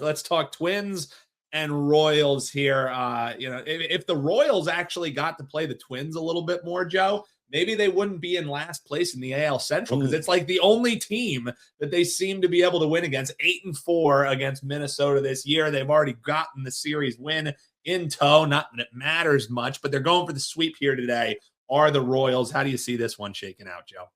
let's talk Twins and Royals here. If the Royals actually got to play the Twins a little bit more, Joe, maybe they wouldn't be in last place in the AL Central, because it's like the only team that they seem to be able to win against. 8-4 against Minnesota this year. They've already gotten the series win in tow. Not that it matters much, but they're going for the sweep here today. Are the Royals? How do you see this one shaking out, Joe?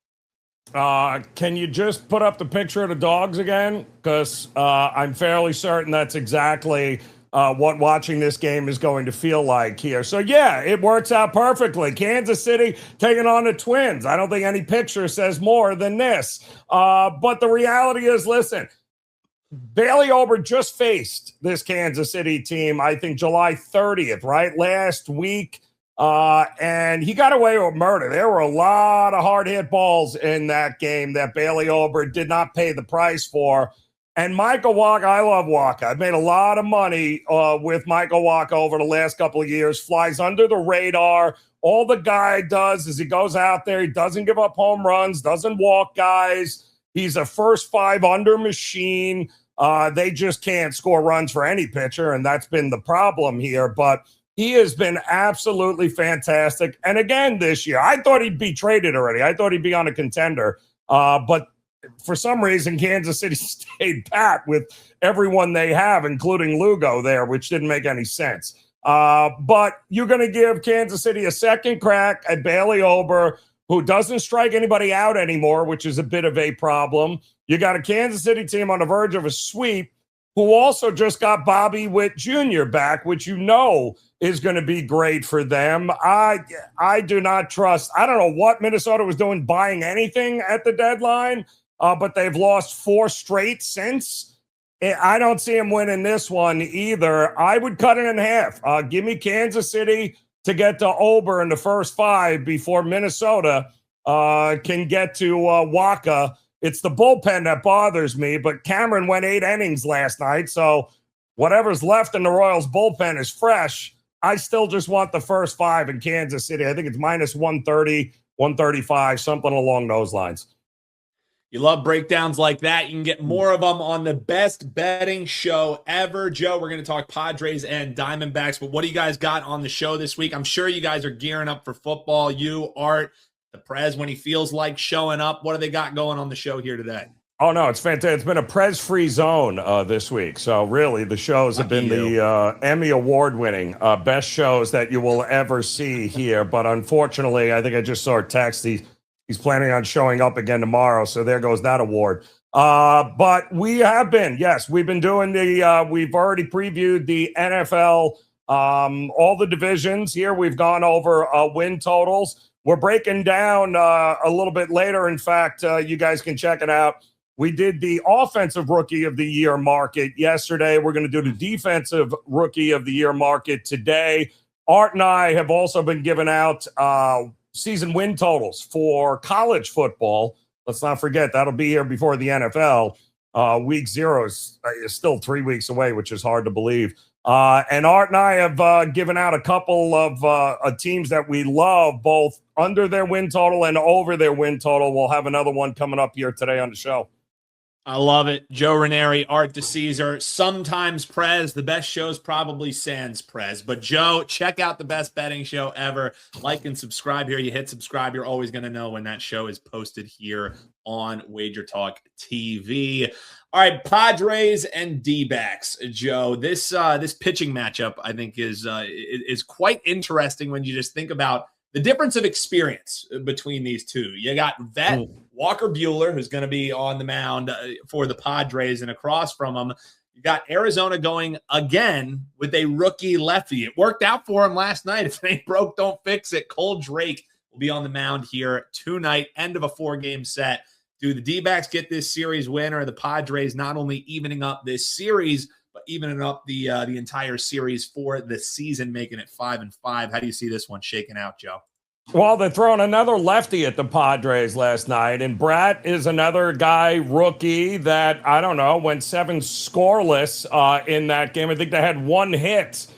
Can you just put up the picture of the dogs again? Because I'm fairly certain that's exactly what watching this game is going to feel like here. So, yeah, it works out perfectly. Kansas City taking on the Twins. I don't think any picture says more than this. But the reality is, listen, Bailey Ober just faced this Kansas City team, I think July 30th, right? Last week. And he got away with murder. There were a lot of hard hit balls in that game that Bailey Ober did not pay the price for. And Michael Wacha, I love Wacha. I've made a lot of money with Michael Wacha over the last couple of years. Flies under the radar. All the guy does is he goes out there. He doesn't give up home runs, doesn't walk guys. He's a first 5 under machine. They just can't score runs for any pitcher, and that's been the problem here. But he has been absolutely fantastic. And again, this year, I thought he'd be traded already. I thought he'd be on a contender. But for some reason, Kansas City stayed pat with everyone they have, including Lugo there, which didn't make any sense. But you're going to give Kansas City a second crack at Bailey Ober, who doesn't strike anybody out anymore, which is a bit of a problem. You got a Kansas City team on the verge of a sweep, who also just got Bobby Witt Jr. back, which you know is going to be great for them. I do not trust. I don't know what Minnesota was doing buying anything at the deadline, but they've lost 4 straight since. I don't see them winning this one either. I would cut it in half. Give me Kansas City to get to Ober in the first 5 before Minnesota can get to Wacha. It's the bullpen that bothers me, but Cameron went 8 innings last night, so whatever's left in the Royals bullpen is fresh. I still just want the first 5 in Kansas City. I think it's minus 130, 135, something along those lines. You love breakdowns like that. You can get more of them on the best betting show ever. Joe, we're going to talk Padres and Diamondbacks, but what do you guys got on the show this week? I'm sure you guys are gearing up for football. You, Art, the Prez, when he feels like showing up. What do they got going on the show here today? Oh, no, it's fantastic. It's been a Prez-free zone this week. So, really, the shows have been the Emmy Award-winning best shows that you will ever see here. But unfortunately, I think I just saw a text. He's planning on showing up again tomorrow. So there goes that award. But we have been, yes, we've been doing we've already previewed the NFL, all the divisions here. We've gone over win totals. We're breaking down a little bit later. In fact, you guys can check it out. We did the offensive rookie of the year market yesterday. We're going to do the defensive rookie of the year market today. Art and I have also been giving out season win totals for college football. Let's not forget that'll be here before the NFL. Week 0 is still 3 weeks away, which is hard to believe. And Art and I have given out a couple of teams that we love, both under their win total and over their win total. We'll have another one coming up here today on the show. I love it. Joe Raineri, Art DeCesar, sometimes Prez. The best show's probably sans Prez. But Joe, check out the best betting show ever. Like and subscribe here. You hit subscribe, you're always going to know when that show is posted here on WagerTalk TV. All right, Padres and D-backs, Joe. This pitching matchup, I think, is quite interesting when you just think about the difference of experience between these two. You got vet Walker Buehler, who's going to be on the mound for the Padres, and across from him, you got Arizona going again with a rookie lefty. It worked out for him last night. If it ain't broke, don't fix it. Cole Drake will be on the mound here tonight, end of a 4-game set. Do the D-backs get this series win, or the Padres not only evening up this series, but evening up the entire series for the season, making it 5-5? How do you see this one shaking out, Joe? Well, they're throwing another lefty at the Padres last night, and Bratt is another guy, rookie, that, I don't know, went 7 scoreless in that game. I think they had 1 hit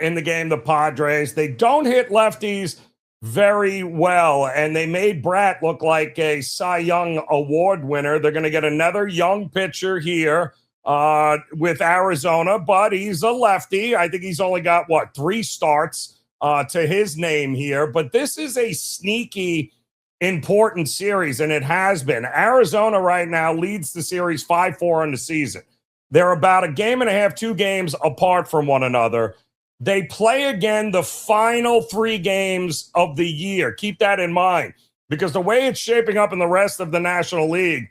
in the game, the Padres. They don't hit lefties very well, and they made Bratt look like a Cy Young Award winner. They're going to get another young pitcher here with Arizona, but he's a lefty. I think he's only got, 3 starts to his name here. But this is a sneaky, important series, and it has been. Arizona right now leads the series 5-4 in the season. They're about a game and a half, 2 games apart from one another. They play again the final 3 games of the year. Keep that in mind, because the way it's shaping up in the rest of the National League,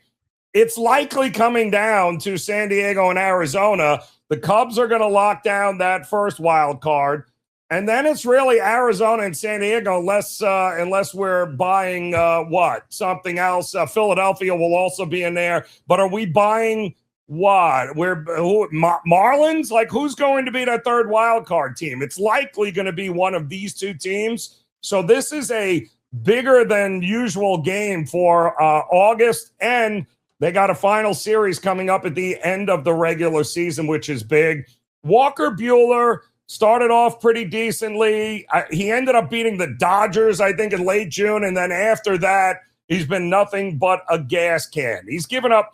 it's likely coming down to San Diego and Arizona. The Cubs are going to lock down that first wild card. And then it's really Arizona and San Diego, unless we're buying something else. Philadelphia will also be in there. But are we buying what? Marlins? Like, who's going to be that third wild card team? It's likely going to be one of these 2 teams. So this is a bigger than usual game for August, and they got a final series coming up at the end of the regular season, which is big. Walker Buehler started off pretty decently. He ended up beating the Dodgers, I think, in late June, and then after that, he's been nothing but a gas can. He's given up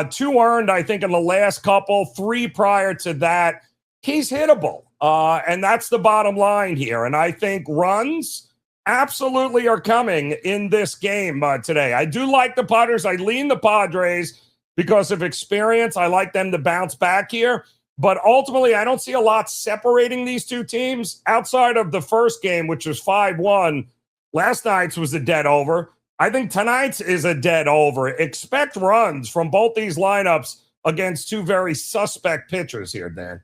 2 earned, I think, in the last couple, 3 prior to that. He's hittable, and that's the bottom line here. And I think runs absolutely are coming in this game today. I do like the Padres. I lean the Padres because of experience. I like them to bounce back here. But ultimately, I don't see a lot separating these 2 teams outside of the first game, which was 5-1. Last night's was a dead over. I think tonight's is a dead over. Expect runs from both these lineups against 2 very suspect pitchers here, Dan.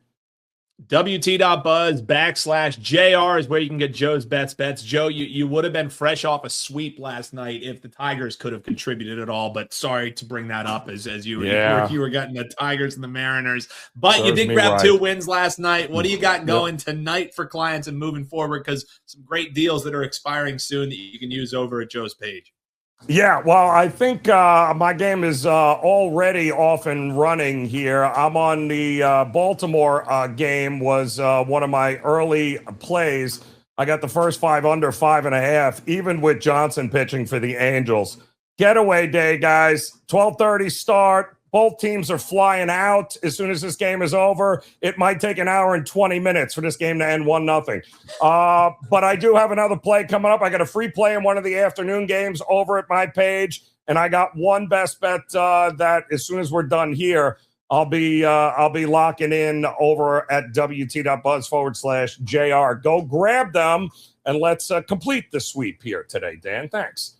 WT.buzz/JR is where you can get Joe's bets. Joe, you would have been fresh off a sweep last night if the Tigers could have contributed at all, but sorry to bring that up as you were getting the Tigers and the Mariners. But you did grab 2 wins last night. What do you got going tonight for clients and moving forward? Because some great deals that are expiring soon that you can use over at Joe's page. Yeah, well, I think my game is already off and running here. I'm on the Baltimore game, was one of my early plays. I got the first 5 under 5.5, even with Johnson pitching for the Angels. Getaway day, guys. 12:30 start. Both teams are flying out as soon as this game is over. It might take an hour and 20 minutes for this game to end 1-0. But I do have another play coming up. I got a free play in one of the afternoon games over at my page, and I got one best bet that as soon as we're done here, I'll be locking in over at WT.buzz/JR. Go grab them, and let's complete the sweep here today, Dan. Thanks.